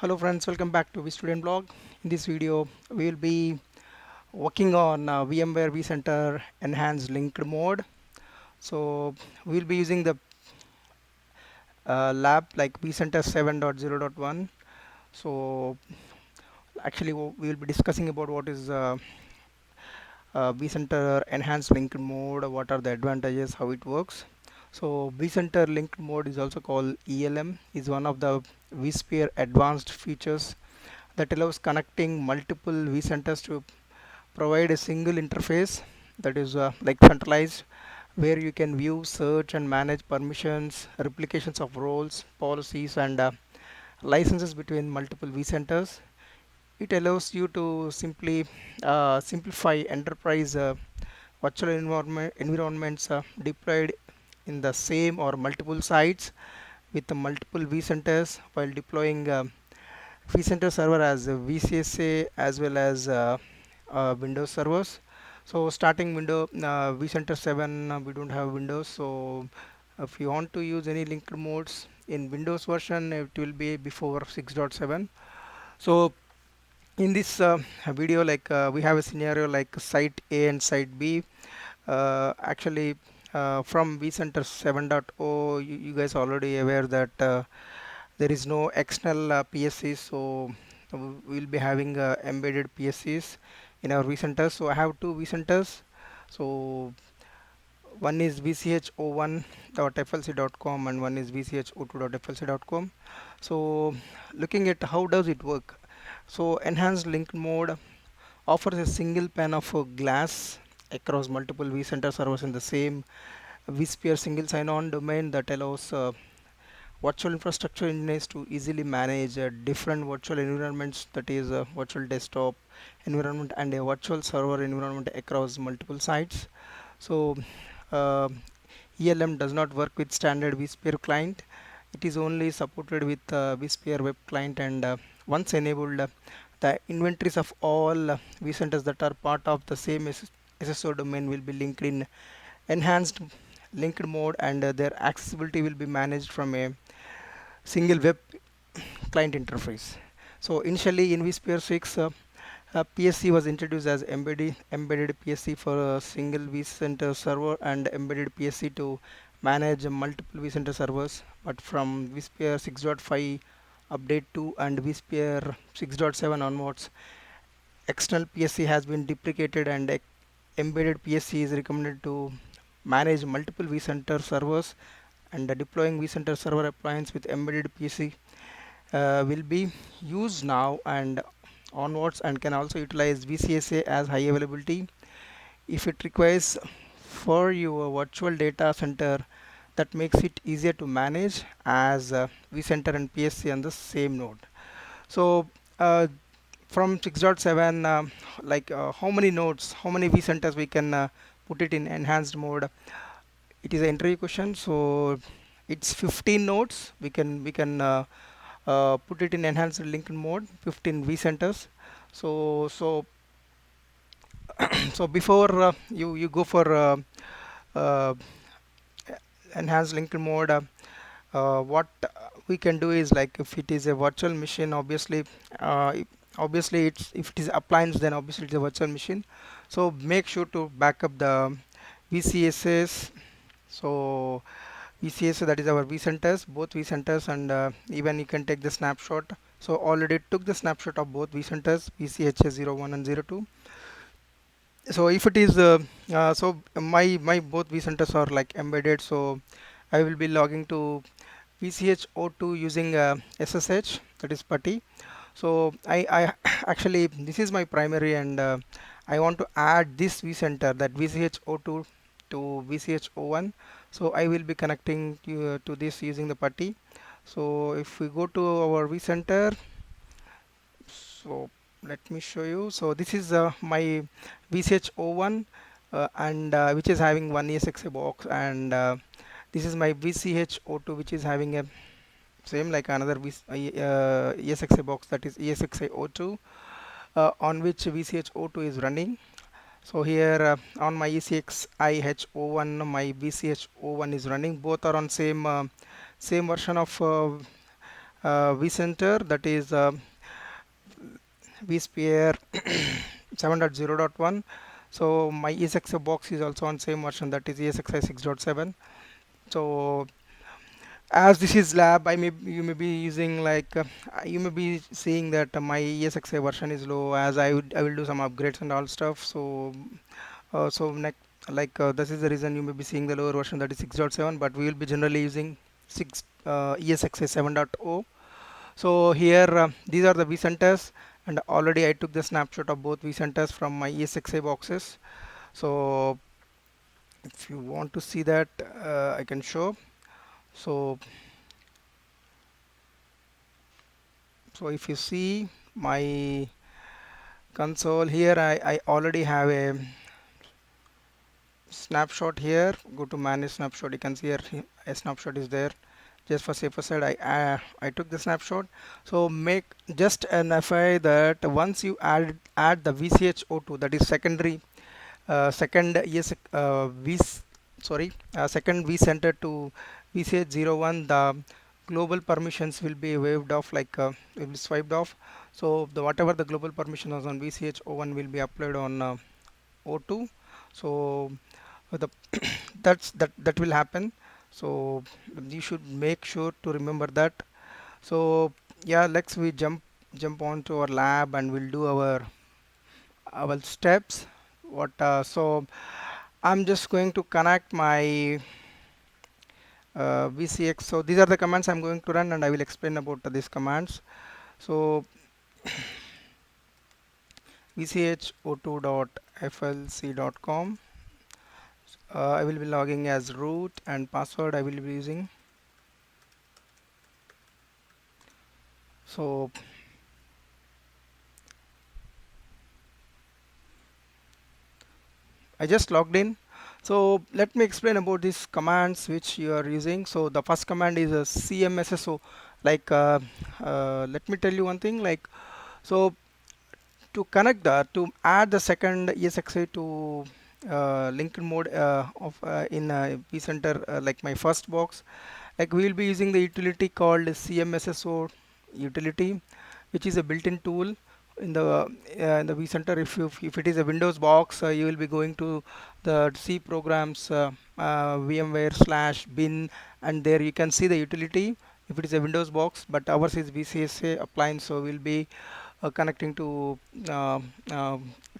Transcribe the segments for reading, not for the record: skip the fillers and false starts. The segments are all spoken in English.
Hello friends, welcome back to vStudent blog. In this video, we will be working on VMware vCenter enhanced linked mode. So we will be using the lab like vCenter 7.0.1. So actually we will be discussing about what is vCenter enhanced linked mode, what are the advantages, how it works. So vCenter linked mode is also called ELM, is one of the vSphere advanced features that allows connecting multiple vCenters to provide a single interface that is like centralized, where you can view, search and manage permissions, replications of roles, policies and licenses between multiple vCenters. It allows you to simply simplify enterprise virtual environments deployed in the same or multiple sites with the multiple vCenters while deploying vCenter server as a VCSA as well as Windows servers. So starting window vCenter 7, we don't have Windows. So if you want to use any linked modes in Windows version, it will be before 6.7. So in this video, like we have a scenario like site A and site B. Actually, from vCenter 7.0, you guys already aware that there is no external PSCs, so we'll be having embedded PSCs in our vCenters. So I have two vCenters. So one is vcho1.flc.com and one is vcho2.flc.com. So looking at how does it work. So enhanced linked mode offers a single pane of glass across multiple vCenter servers in the same vSphere single sign-on domain that allows virtual infrastructure engineers to easily manage different virtual environments, that is a virtual desktop environment and a virtual server environment across multiple sites. So uh, ELM does not work with standard vSphere client. It is only supported with vSphere web client, and once enabled, the inventories of all vCenters that are part of the same SSO domain will be linked in enhanced linked mode, and their accessibility will be managed from a single web client interface. So initially in vSphere 6, PSC was introduced as embedded PSC for a single vCenter server and embedded PSC to manage multiple vCenter servers. But from vSphere 6.5 update 2 and vSphere 6.7 onwards, external PSC has been deprecated and embedded PSC is recommended to manage multiple vCenter servers, and deploying vCenter server appliance with embedded PSC will be used now and onwards, and can also utilize VCSA as high availability if it requires for your virtual data center. That makes it easier to manage as vCenter and PSC on the same node. So from 6.7, like how many nodes, how many vCenters we can put it in enhanced mode? It is an interview question. So it's 15 nodes. We can put it in enhanced linked mode, 15 vCenters. So so before you go for uh, enhanced linked mode, what we can do is, like, if it is a virtual machine, obviously obviously it's, if it is appliance, then obviously it's a virtual machine. So make sure to back up the VCSS. So VCSS, that is our vCenters, both vCenters, and even you can take the snapshot. So already took the snapshot of both vCenters, VCHA01 and 02. So if it is so my both vCenters are like embedded, so I will be logging to VCHO2 using SSH, that is PuTTY. So I actually, this is my primary, and I want to add this vCenter, that VCHO2 to VCHO1. So I will be connecting to this using the PuTTY. So if we go to our vCenter, so let me show you. So this is my VCHO1, and which is having one ESXi box, and this is my VCHO2, which is having a same like another ESXi box, that is ESXi02, on which VCHO2 is running. So here on my ECXIH01, my VCHO1 is running. Both are on same same version of vCenter, that is vSphere 7.0.1. So my ESXi box is also on same version, that is ESXi 6.7. So as this is lab, you may be using like you may be seeing that my ESXi version is low, as I will do some upgrades and all stuff. So next, this is the reason you may be seeing the lower version, that is 6.7, but we will be generally using 6 ESXi 7.0. So here these are the vCenters, and already I took the snapshot of both vCenters from my ESXi boxes. So if you want to see that, I can show. So if you see my console here, I already have a snapshot here. Go to manage snapshot, you can see here a snapshot is there. Just for safer side, I took the snapshot. So make just an FI that once you add the VCHO2, that is secondary second yes second vCenter to VCH01, the global permissions will be waived off, will be swiped off. So the whatever the global permission was on VCH01 will be applied on O2. So the that will happen. So you should make sure to remember that. So yeah, let's we jump on to our lab and we'll do our steps. So I'm just going to connect my VCX. So these are the commands I'm going to run, and I will explain about these commands. So vcho2.flc.com. I will be logging as root, and password I will be using. So I just logged in. So let me explain about these commands which you are using. So the first command is a CMSSO. Let me tell you one thing. So to connect to add the second ESXi to linked mode in vCenter, like my first box, like we will be using the utility called CMSSO utility, which is a built-in tool in the vCenter. If it is a Windows box, you will be going to the C programs VMware / bin, and there you can see the utility if it is a Windows box, but ours is VCSA appliance, so we'll be connecting uh,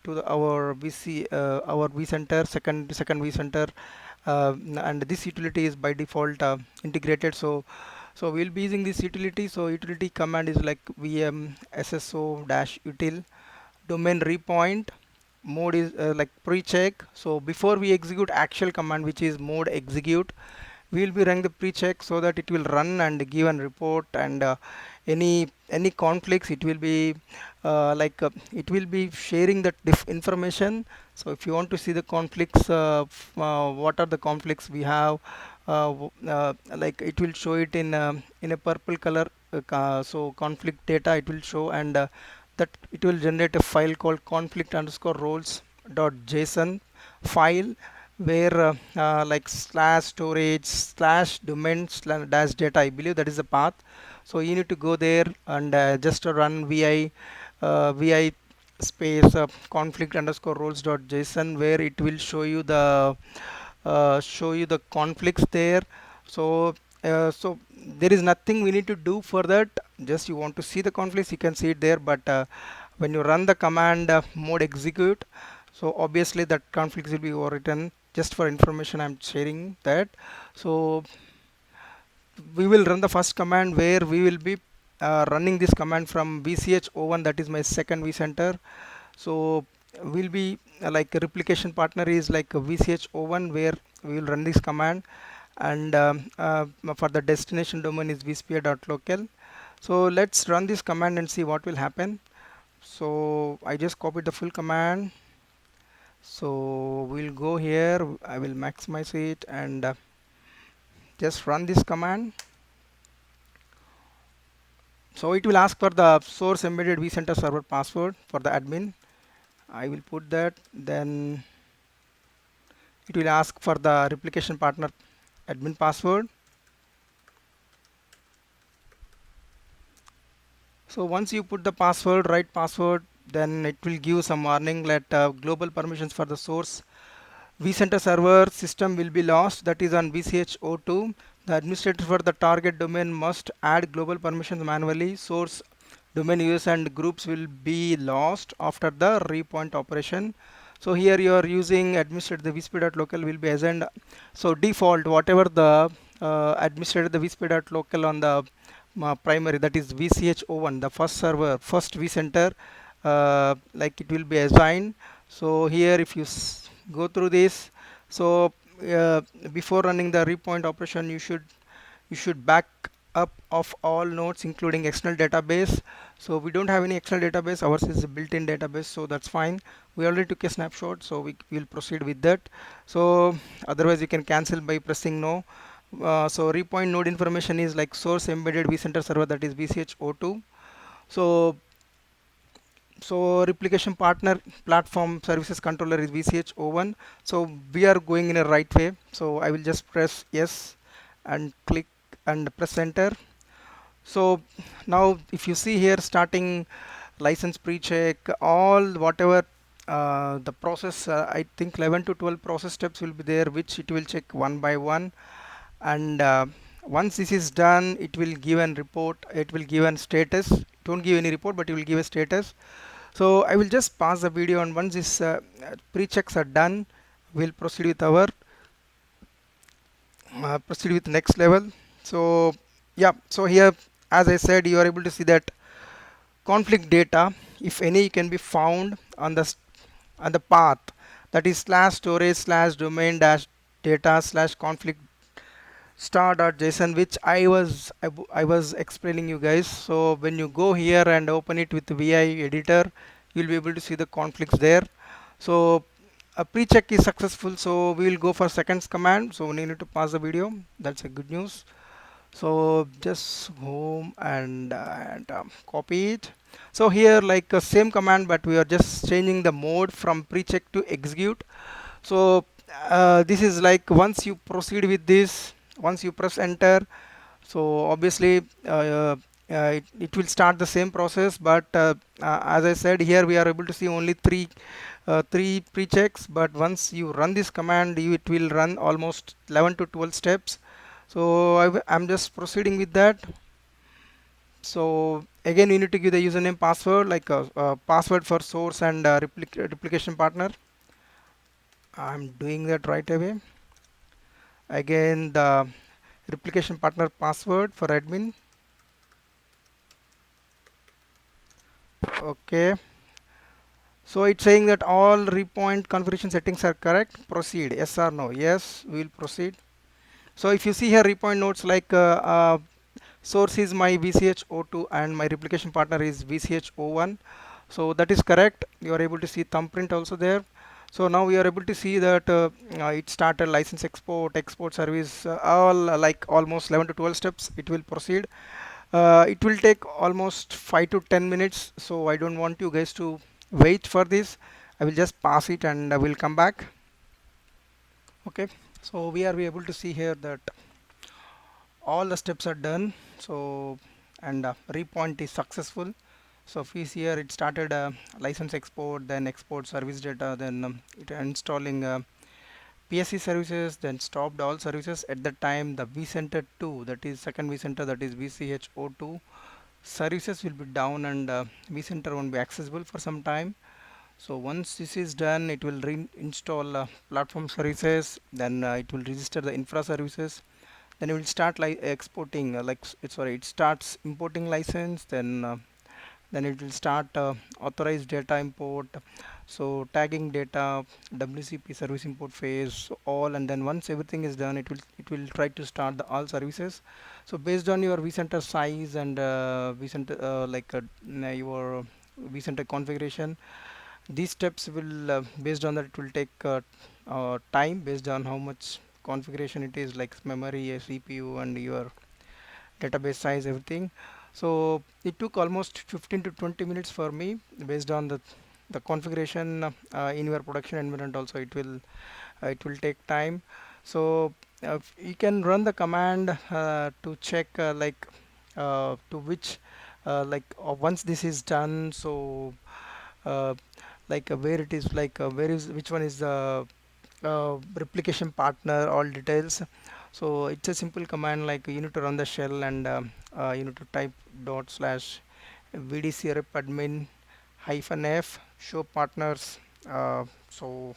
to our vCenter, second vCenter, and this utility is by default integrated. So we'll be using this utility. So utility command is like vm sso-util. Domain repoint. Mode is like pre-check. So before we execute actual command, which is mode execute, we will be running the pre-check so that it will run and give an report, and any conflicts, it will be it will be sharing that information. So if you want to see the conflicts, what are the conflicts we have, like it will show it in a purple color. So conflict data it will show, and that it will generate a file called conflict underscore roles dot json file, where like slash storage slash domain slash dash data, I believe that is the path. So you need to go there and just run vi space conflict underscore roles dot json, where it will show you the conflicts there. So there is nothing we need to do for that. Just you want to see the conflicts, you can see it there. But when you run the command mode execute, so obviously that conflicts will be overwritten. Just for information, I'm sharing that. So we will run the first command, where we will be running this command from VCH01, that is my second vCenter. So we'll be like a replication partner is like a VCH01, where we will run this command, and for the destination domain is vsphere.local. So let's run this command and see what will happen. So I just copied the full command. So we'll go here, I will maximize it, and just run this command. So it will ask for the source embedded vCenter server password for the admin. I will put that. Then it will ask for the replication partner admin password. So once you put the password, right password, then it will give some warning that global permissions for the source vCenter server system will be lost, that is on VCHO2. The administrator for the target domain must add global permissions manually. Source domain users and groups will be lost after the repoint operation. So here you are using administrator the vsp.local will be assigned. So default whatever the administrator the vsp.local on the primary, that is VCHO1, the first server, first vCenter, like it will be assigned. So here if you go through this, so uh, before running the repoint operation, you should back up of all nodes including external database. So we don't have any external database, ours is a built-in database, so that's fine. We already took a snapshot, so we will proceed with that. So otherwise you can cancel by pressing no. So repoint node information is like source embedded vCenter server, that is VCHO2. So replication partner platform services controller is VCHO1. So we are going in a right way. So I will just press yes and click and press enter. So now if you see here, starting license pre-check, all whatever the process, I think 11 to 12 process steps will be there, which it will check one by one. And once this is done, it will give an report, it will give an status. It won't give any report, but it will give a status. So I will just pause the video, and once this pre-checks are done, we'll proceed with next level. So yeah, so here as I said, you are able to see that conflict data, if any, can be found on the path, that is slash storage slash domain dash data slash conflict star.json, which I was explaining you guys. So when you go here and open it with VI editor, you'll be able to see the conflicts there. So a pre-check is successful, so we will go for seconds command. So we need to pause the video, that's a good news. So just home and copy it. So here like same command, but we are just changing the mode from pre-check to execute. So this is like once you proceed with this, once you press enter, so obviously it will start the same process, but as I said, here we are able to see only three pre-checks, but once you run this command, it will run almost 11 to 12 steps. So I'm just proceeding with that. So again, you need to give the username password, like a password for source and replication partner. I'm doing that right away. Again, the replication partner password for admin. Okay. So it's saying that all repoint configuration settings are correct. Proceed. Yes or no? Yes, we will proceed. So if you see here, repoint nodes like source is my VCHO2 and my replication partner is VCHO1. So that is correct. You are able to see thumbprint also there. So now we are able to see that it started license export service, all like almost 11 to 12 steps. It will proceed. It will take almost 5 to 10 minutes. So I don't want you guys to wait for this. I will just pass it and I will come back. Okay. So we are able to see here that all the steps are done. So and repoint is successful. So if we see here, it started license export, then export service data, then it installing PSC services, then stopped all services. At that time, the vCenter 2, that is second vCenter, that is VCHO2 services will be down, and vCenter won't be accessible for some time. So once this is done, it will reinstall platform services, then it will register the infra services, then it will start like exporting it starts importing license, then it will start authorized data import, so tagging data, WCP service import phase, so all, and then once everything is done, it will try to start the all services. So based on your vCenter size and vCenter your vCenter configuration, these steps will based on that, it will take time based on how much configuration it is, like memory, CPU, and your database size, everything. So it took almost 15 to 20 minutes for me based on the configuration in your production environment. Also it will take time. So you can run the command to check to which once this is done, so uh, where it is, where is, which one is the replication partner, all details. So it's a simple command, like you need to run the shell, and you need to type dot slash vdc rep admin hyphen f show partners. So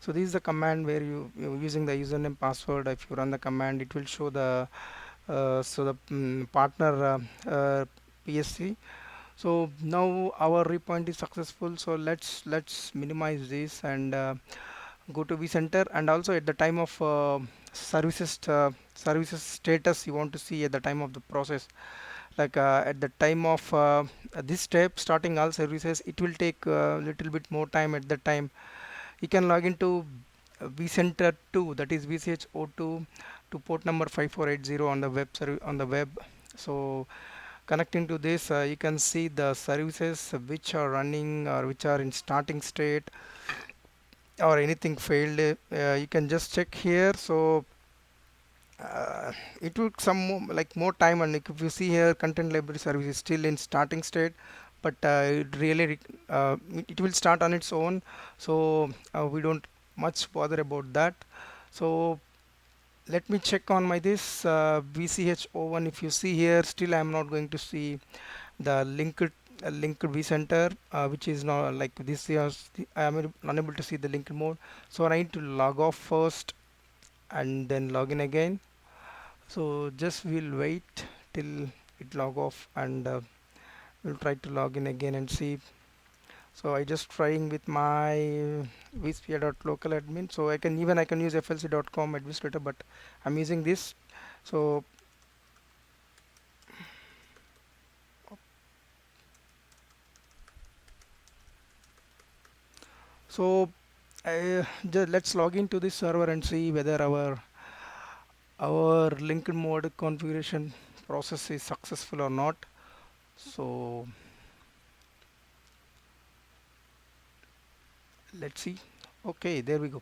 this is the command where you using the username password. If you run the command, it will show the partner PSC. So now our repoint is successful. So let's minimize this and go to vCenter. And also at the time of services status, you want to see at the time of the process, at the time of this step, starting all services, it will take a little bit more time. At that time, you can log into vCenter 2, that is VCHO2, to port number 5480 on the web. So connecting to this, you can see the services which are running or which are in starting state, or anything failed. You can just check here. So it took some more time, and if you see here, content library service is still in starting state, but it really it will start on its own. So we don't much bother about that. So let me check on my this VCHO1. If you see here, still I am not going to see the linked vCenter, which is not like this. I am unable to see the linked mode. So I need to log off first and then log in again. So just we'll wait till it log off, and we'll try to log in again and see. So I just trying with my vSphere.local admin. So I can use flc.com administrator, but I'm using this. So so let's log into this server and see whether our linked mode configuration process is successful or not. So let's see. Okay, there we go.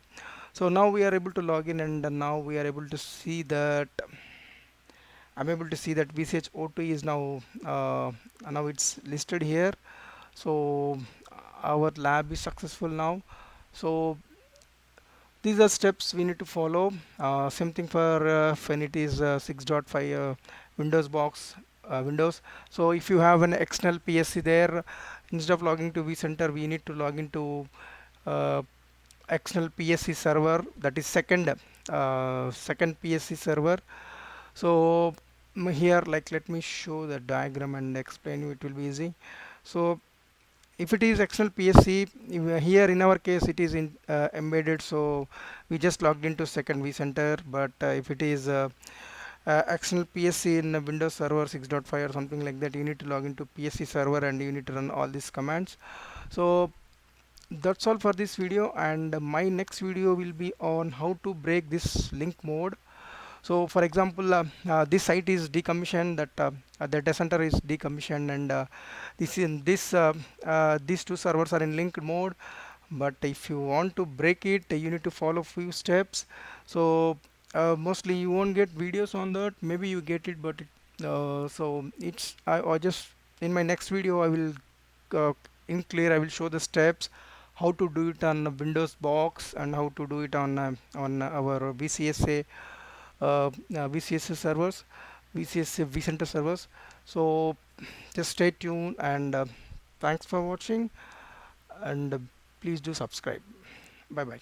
So now we are able to log in, and now we are able to see that I'm able to see that VCHO2 is now it's listed here. So our lab is successful now. So these are steps we need to follow. Same thing for when it is 6.5 Windows box Windows. So if you have an external PSC there, instead of logging to vCenter, we need to log into uh, external PSC server, that is second PSC server. So here, let me show the diagram and explain you, it will be easy. So if it is external PSC, here in our case it is in embedded, so we just logged into second vCenter. But if it is external PSC in Windows Server 6.5 or something like that, you need to log into PSC server and you need to run all these commands. So that's all for this video, and my next video will be on how to break this link mode. So for example, this site is decommissioned, that the data center is decommissioned, and these two servers are in linked mode. But if you want to break it, you need to follow few steps. So mostly you won't get videos on that, maybe you get it, but so it's I just in my next video I will in clear I will show the steps how to do it on a Windows box, and how to do it on our VCSA servers, VCSA vCenter servers. So just stay tuned, and thanks for watching, and please do subscribe. Bye bye.